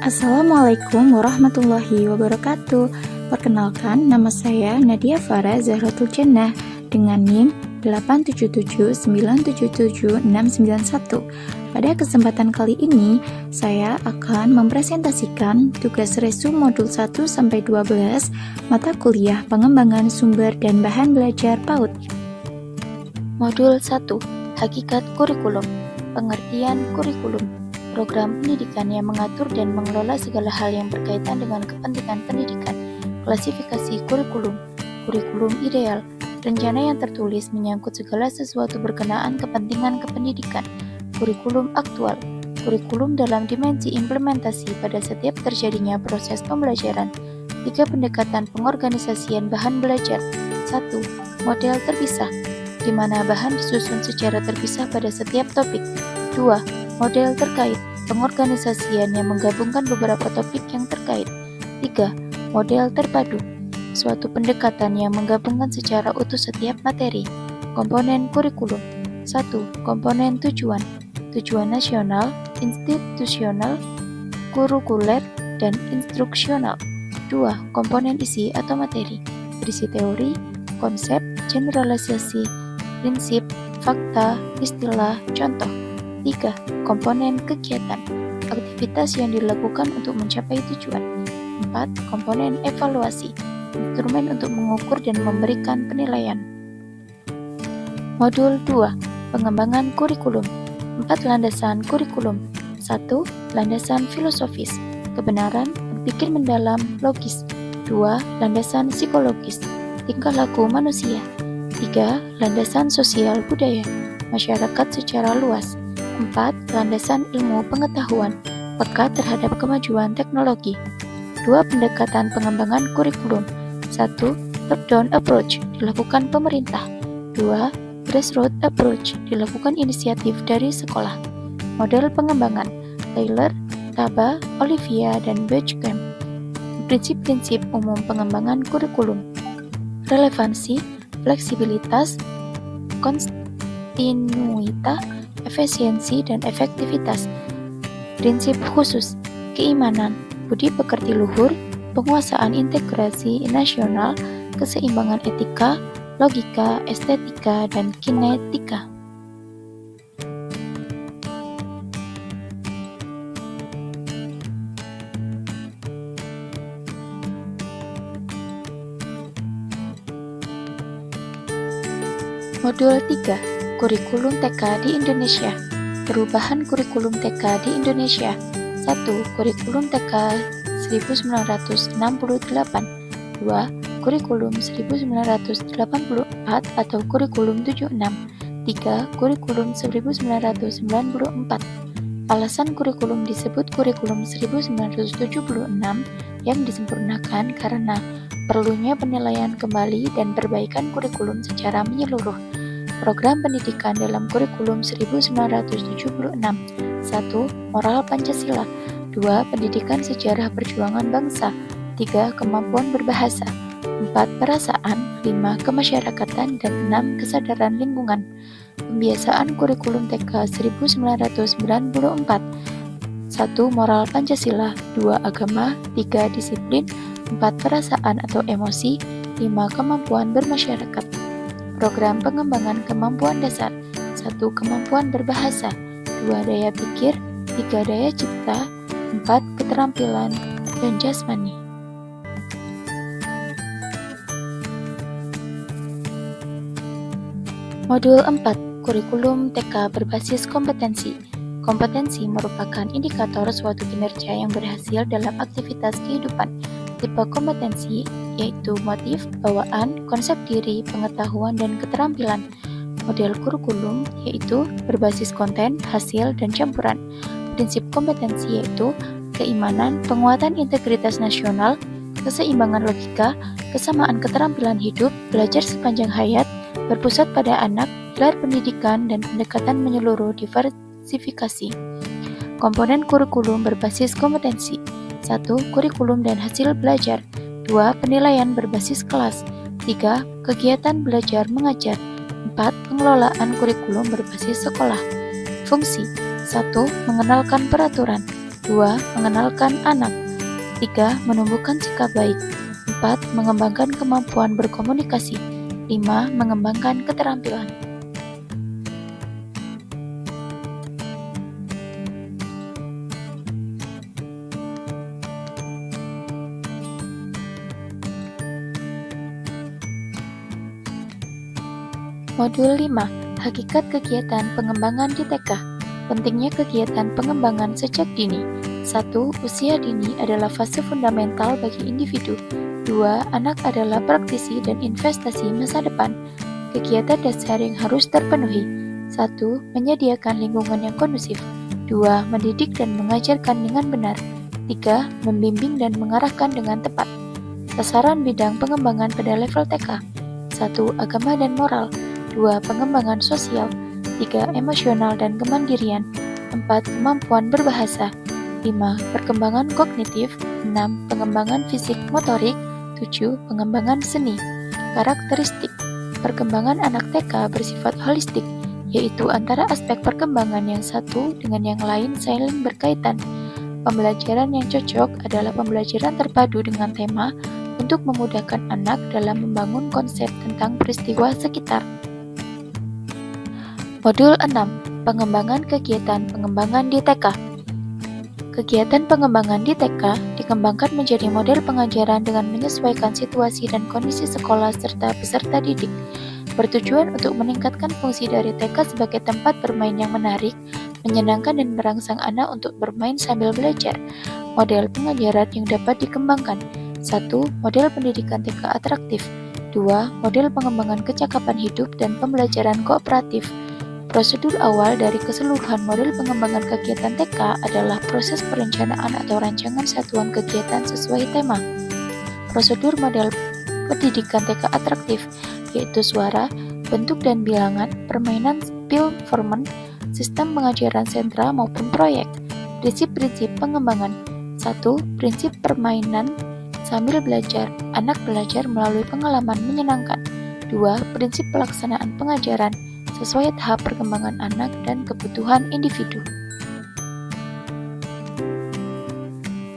Assalamualaikum warahmatullahi wabarakatuh. Perkenalkan, nama saya Nadia Farah Zahratul Jannah dengan NIM 877977691. Pada kesempatan kali ini, saya akan mempresentasikan tugas resum modul 1-12 mata kuliah pengembangan sumber dan bahan belajar PAUD. Modul 1. Hakikat kurikulum. Pengertian kurikulum. Program pendidikan yang mengatur dan mengelola segala hal yang berkaitan dengan kepentingan pendidikan. Klasifikasi kurikulum. Kurikulum ideal. Rencana yang tertulis menyangkut segala sesuatu berkenaan kepentingan kependidikan. Kurikulum aktual. Kurikulum dalam dimensi implementasi pada setiap terjadinya proses pembelajaran. 3 pendekatan pengorganisasian bahan belajar. 1. Model terpisah, di mana bahan disusun secara terpisah pada setiap topik. 2. Model terkait, pengorganisasian yang menggabungkan beberapa topik yang terkait. 3. Model terpadu, suatu pendekatan yang menggabungkan secara utuh setiap materi. Komponen kurikulum. 1. Komponen tujuan. Tujuan nasional, institusional, kurikuler, dan instruksional. 2. Komponen isi atau materi. Berisi teori, konsep, generalisasi, prinsip, fakta, istilah, contoh. 3. Komponen kegiatan, aktivitas yang dilakukan untuk mencapai tujuan. 4. Komponen evaluasi, instrumen untuk mengukur dan memberikan penilaian. Modul 2. Pengembangan kurikulum. 4 landasan kurikulum. 1. Landasan filosofis, kebenaran, berpikir mendalam, logis. 2. Landasan psikologis, tingkah laku manusia. 3. Landasan sosial budaya, masyarakat secara luas. 4. Landasan ilmu pengetahuan, peka terhadap kemajuan teknologi. 2 pendekatan pengembangan kurikulum. 1. Top-down approach, dilakukan pemerintah. 2. Grassroots approach, dilakukan inisiatif dari sekolah. Model pengembangan, Taylor, Taba, Olivia, dan Bechkamp. Prinsip-prinsip umum pengembangan kurikulum. Relevansi, fleksibilitas, kontinuitas, efisiensi, dan efektivitas. Prinsip khusus, keimanan, budi pekerti luhur, penguasaan integrasi nasional, keseimbangan etika, logika, estetika, dan kinetika. Modul 3. Kurikulum TK di Indonesia. Perubahan kurikulum TK di Indonesia. 1. Kurikulum TK 1968. 2. Kurikulum 1984 atau kurikulum 76. 3. Kurikulum 1994. Alasan kurikulum disebut kurikulum 1976 yang disempurnakan karena perlunya penilaian kembali dan perbaikan kurikulum secara menyeluruh. Program pendidikan dalam kurikulum 1976. 1. Moral Pancasila. 2. Pendidikan sejarah perjuangan bangsa. 3. Kemampuan berbahasa. 4. Perasaan. 5. Kemasyarakatan. Dan 6. Kesadaran lingkungan. Pembiasaan kurikulum TK 1994. 1. Moral Pancasila. 2. Agama. 3. Disiplin. 4. Perasaan atau emosi. 5. Kemampuan bermasyarakat. Program pengembangan kemampuan dasar. 1. Kemampuan berbahasa. 2. Daya pikir. 3. Daya cipta. 4. Keterampilan dan jasmani. Modul 4. Kurikulum TK berbasis kompetensi. Kompetensi merupakan indikator suatu kinerja yang berhasil dalam aktivitas kehidupan. Tipe kompetensi yaitu motif, bawaan, konsep diri, pengetahuan, dan keterampilan. Model kurikulum yaitu berbasis konten, hasil, dan campuran. Prinsip kompetensi yaitu keimanan, penguatan integritas nasional, keseimbangan logika, kesamaan keterampilan hidup, belajar sepanjang hayat, berpusat pada anak, gelar pendidikan, dan pendekatan menyeluruh diversifikasi. Komponen kurikulum berbasis kompetensi. 1. Kurikulum dan hasil belajar. 2. Penilaian berbasis kelas. 3. Kegiatan belajar mengajar. 4. Pengelolaan kurikulum berbasis sekolah. Fungsi. 1. Mengenalkan peraturan. 2. Mengenalkan anak. 3. Menumbuhkan sikap baik. 4. Mengembangkan kemampuan berkomunikasi. 5. Mengembangkan keterampilan. Modul 5. Hakikat kegiatan pengembangan di TK. Pentingnya kegiatan pengembangan sejak dini. 1. Usia dini adalah fase fundamental bagi individu. 2. Anak adalah praktisi dan investasi masa depan. Kegiatan dasar yang harus terpenuhi. 1. Menyediakan lingkungan yang kondusif. 2. Mendidik dan mengajarkan dengan benar. 3. Membimbing dan mengarahkan dengan tepat. Sasaran bidang pengembangan pada level TK. 1. Agama dan moral. 2. Pengembangan sosial. 3. Emosional dan kemandirian. 4. Kemampuan berbahasa. 5. Perkembangan kognitif. 6. Pengembangan fisik motorik. 7. Pengembangan seni. Karakteristik. Perkembangan anak TK bersifat holistik, yaitu antara aspek perkembangan yang satu dengan yang lain saling berkaitan. Pembelajaran yang cocok adalah pembelajaran terpadu dengan tema untuk memudahkan anak dalam membangun konsep tentang peristiwa sekitar. Modul 6. Pengembangan kegiatan pengembangan di TK. Kegiatan pengembangan di TK dikembangkan menjadi model pengajaran dengan menyesuaikan situasi dan kondisi sekolah serta peserta didik, bertujuan untuk meningkatkan fungsi dari TK sebagai tempat bermain yang menarik, menyenangkan dan merangsang anak untuk bermain sambil belajar. Model pengajaran yang dapat dikembangkan. 1. Model pendidikan TK atraktif. 2. Model pengembangan kecakapan hidup dan pembelajaran kooperatif. Prosedur awal dari keseluruhan model pengembangan kegiatan TK adalah proses perencanaan atau rancangan satuan kegiatan sesuai tema. Prosedur model pendidikan TK atraktif yaitu suara, bentuk dan bilangan, permainan performance, sistem pengajaran sentra maupun proyek. Prinsip-prinsip pengembangan. 1. Prinsip permainan sambil belajar. Anak belajar melalui pengalaman menyenangkan. 2. Prinsip pelaksanaan pengajaran sesuai tahap perkembangan anak dan kebutuhan individu.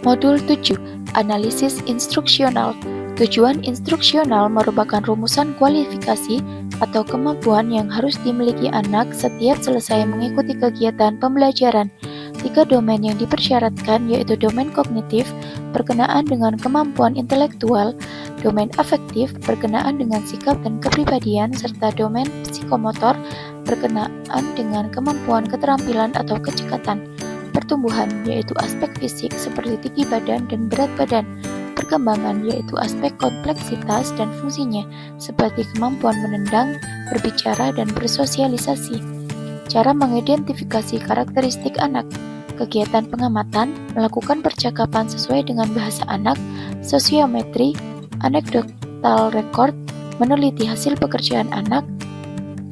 Modul 7. Analisis instruksional. Tujuan instruksional merupakan rumusan kualifikasi atau kemampuan yang harus dimiliki anak setiap selesai mengikuti kegiatan pembelajaran. 3 domain yang dipersyaratkan yaitu domain kognitif, berkenaan dengan kemampuan intelektual, domain afektif, berkenaan dengan sikap dan kepribadian, serta domain psikomotor, berkenaan dengan kemampuan keterampilan atau kecekatan. Pertumbuhan yaitu aspek fisik seperti tinggi badan dan berat badan. Perkembangan yaitu aspek kompleksitas dan fungsinya seperti kemampuan menendang, berbicara, dan bersosialisasi. Cara mengidentifikasi karakteristik anak. Kegiatan pengamatan, melakukan percakapan sesuai dengan bahasa anak, sosiometri, anekdotal record, meneliti hasil pekerjaan anak,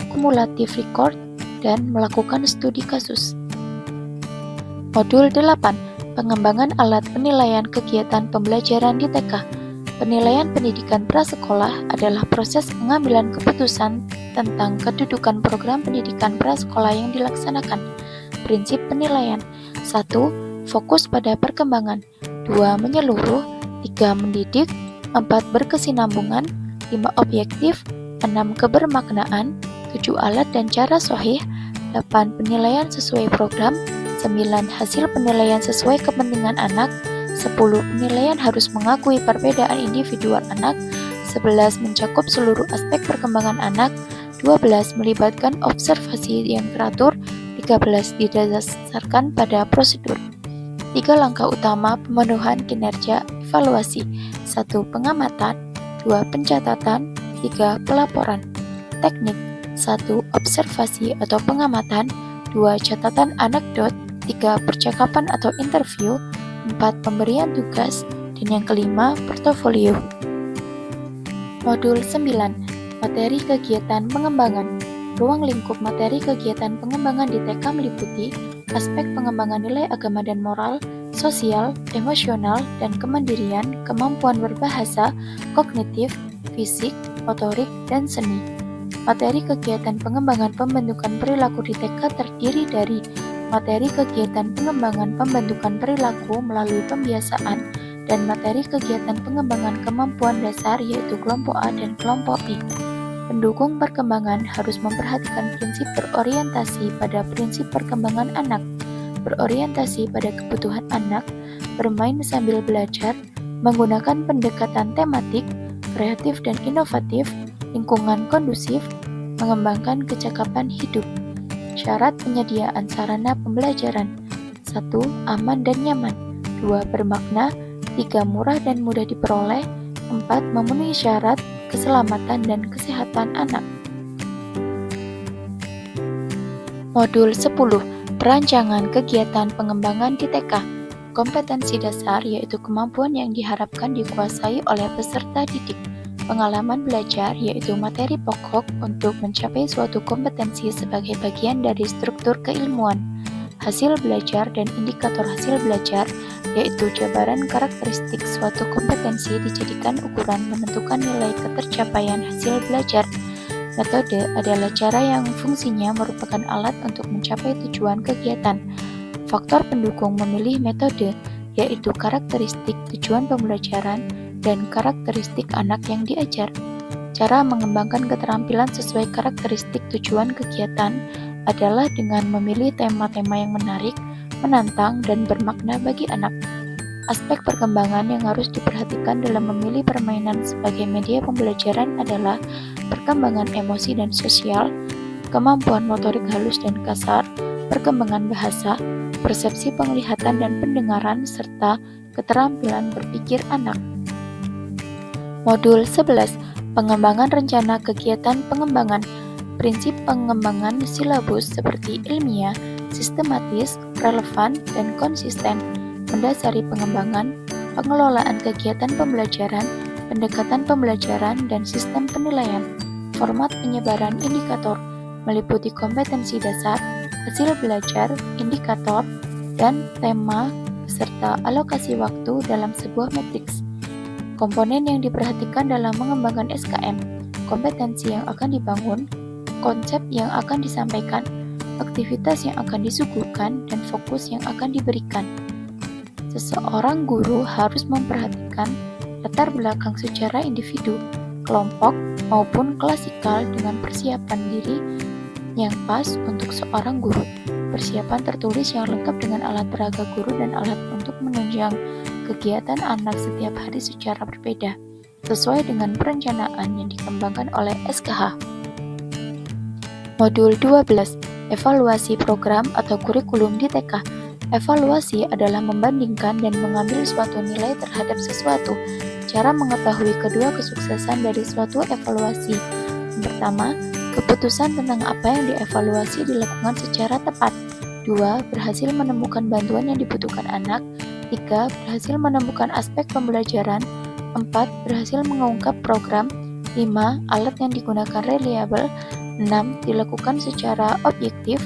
kumulatif record, dan melakukan studi kasus. Modul 8. Pengembangan alat penilaian kegiatan pembelajaran di TK. Penilaian pendidikan prasekolah adalah proses pengambilan keputusan tentang kedudukan program pendidikan prasekolah yang dilaksanakan. Prinsip penilaian. 1. Fokus pada perkembangan. 2. Menyeluruh. 3. Mendidik. 4. Berkesinambungan. 5. Objektif. 6. Kebermaknaan. 7. Alat dan cara sahih. 8. Penilaian sesuai program. 9. Hasil penilaian sesuai kepentingan anak. 10. Penilaian harus mengakui perbedaan individual anak. 11. Mencakup seluruh aspek perkembangan anak. 12. Melibatkan observasi yang teratur. 13. Didasarkan pada prosedur. 3 langkah utama pemenuhan kinerja evaluasi. 1. Pengamatan. 2. Pencatatan. 3. Pelaporan. Teknik. 1. Observasi atau pengamatan. 2. Catatan anekdot. 3. Percakapan atau interview. 4. Pemberian tugas. Dan yang kelima, portofolio. Modul 9. Materi kegiatan pengembangan. Ruang lingkup materi kegiatan pengembangan di TK meliputi aspek pengembangan nilai agama dan moral, sosial, emosional, dan kemandirian, kemampuan berbahasa, kognitif, fisik, motorik, dan seni. Materi kegiatan pengembangan pembentukan perilaku di TK terdiri dari materi kegiatan pengembangan pembentukan perilaku melalui pembiasaan, dan materi kegiatan pengembangan kemampuan dasar yaitu kelompok A dan kelompok B. Pendukung perkembangan harus memperhatikan prinsip berorientasi pada prinsip perkembangan anak, berorientasi pada kebutuhan anak, bermain sambil belajar, menggunakan pendekatan tematik, kreatif dan inovatif, lingkungan kondusif, mengembangkan kecakapan hidup. Syarat penyediaan sarana pembelajaran: 1. Aman dan nyaman, 2. Bermakna, 3. Murah dan mudah diperoleh, 4. Memenuhi syarat keselamatan dan kesehatan anak. Modul 10. Perancangan kegiatan pengembangan di TK. Kompetensi dasar yaitu kemampuan yang diharapkan dikuasai oleh peserta didik. Pengalaman belajar yaitu materi pokok untuk mencapai suatu kompetensi sebagai bagian dari struktur keilmuan. Hasil belajar dan indikator hasil belajar yaitu jabaran karakteristik suatu kompetensi dijadikan ukuran menentukan nilai ketercapaian hasil belajar. Metode adalah cara yang fungsinya merupakan alat untuk mencapai tujuan kegiatan. Faktor pendukung memilih metode yaitu karakteristik tujuan pembelajaran dan karakteristik anak yang diajar. Cara mengembangkan keterampilan sesuai karakteristik tujuan kegiatan adalah dengan memilih tema-tema yang menarik, menantang, dan bermakna bagi anak. Aspek perkembangan yang harus diperhatikan dalam memilih permainan sebagai media pembelajaran adalah perkembangan emosi dan sosial, kemampuan motorik halus dan kasar, perkembangan bahasa, persepsi penglihatan dan pendengaran, serta keterampilan berpikir anak. Modul 11. Pengembangan rencana kegiatan pengembangan. Prinsip pengembangan silabus seperti ilmiah, sistematis, relevan, dan konsisten mendasari pengembangan, pengelolaan kegiatan pembelajaran, pendekatan pembelajaran, dan sistem penilaian. Format penyebaran indikator meliputi kompetensi dasar, hasil belajar, indikator, dan tema beserta alokasi waktu dalam sebuah matriks. Komponen yang diperhatikan dalam mengembangkan SKM, kompetensi yang akan dibangun, konsep yang akan disampaikan, aktivitas yang akan disuguhkan, dan fokus yang akan diberikan. Seseorang guru harus memperhatikan latar belakang secara individu, kelompok, maupun klasikal dengan persiapan diri yang pas untuk seorang guru. Persiapan tertulis yang lengkap dengan alat peraga guru dan alat untuk menunjang kegiatan anak setiap hari secara berbeda, sesuai dengan perencanaan yang dikembangkan oleh SKH. Modul 12. Evaluasi program atau kurikulum di TK. Evaluasi adalah membandingkan dan mengambil suatu nilai terhadap sesuatu. Cara mengetahui kedua kesuksesan dari suatu evaluasi. Yang pertama, keputusan tentang apa yang dievaluasi dilakukan secara tepat. 2. Berhasil menemukan bantuan yang dibutuhkan anak. 3. Berhasil menemukan aspek pembelajaran. 4. Berhasil mengungkap program. 5. Alat yang digunakan reliable. 6. Dilakukan secara objektif.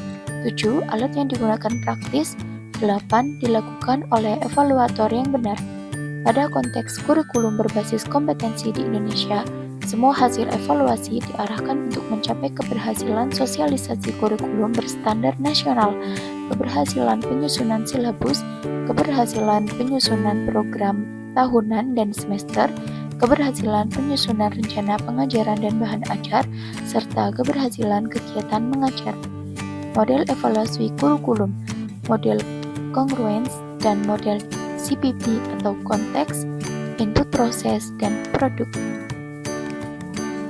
7. Alat yang digunakan praktis. 8. Dilakukan oleh evaluator yang benar. Pada konteks kurikulum berbasis kompetensi di Indonesia, semua hasil evaluasi diarahkan untuk mencapai keberhasilan sosialisasi kurikulum berstandar nasional, keberhasilan penyusunan silabus, keberhasilan penyusunan program tahunan dan semester, keberhasilan penyusunan rencana pengajaran dan bahan ajar, serta keberhasilan kegiatan mengajar. Model evaluasi kurikulum, model congruence, dan model CPP atau konteks, input proses, dan produk.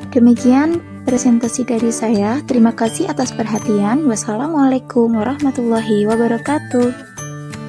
Demikian presentasi dari saya. Terima kasih atas perhatian. Wassalamualaikum warahmatullahi wabarakatuh.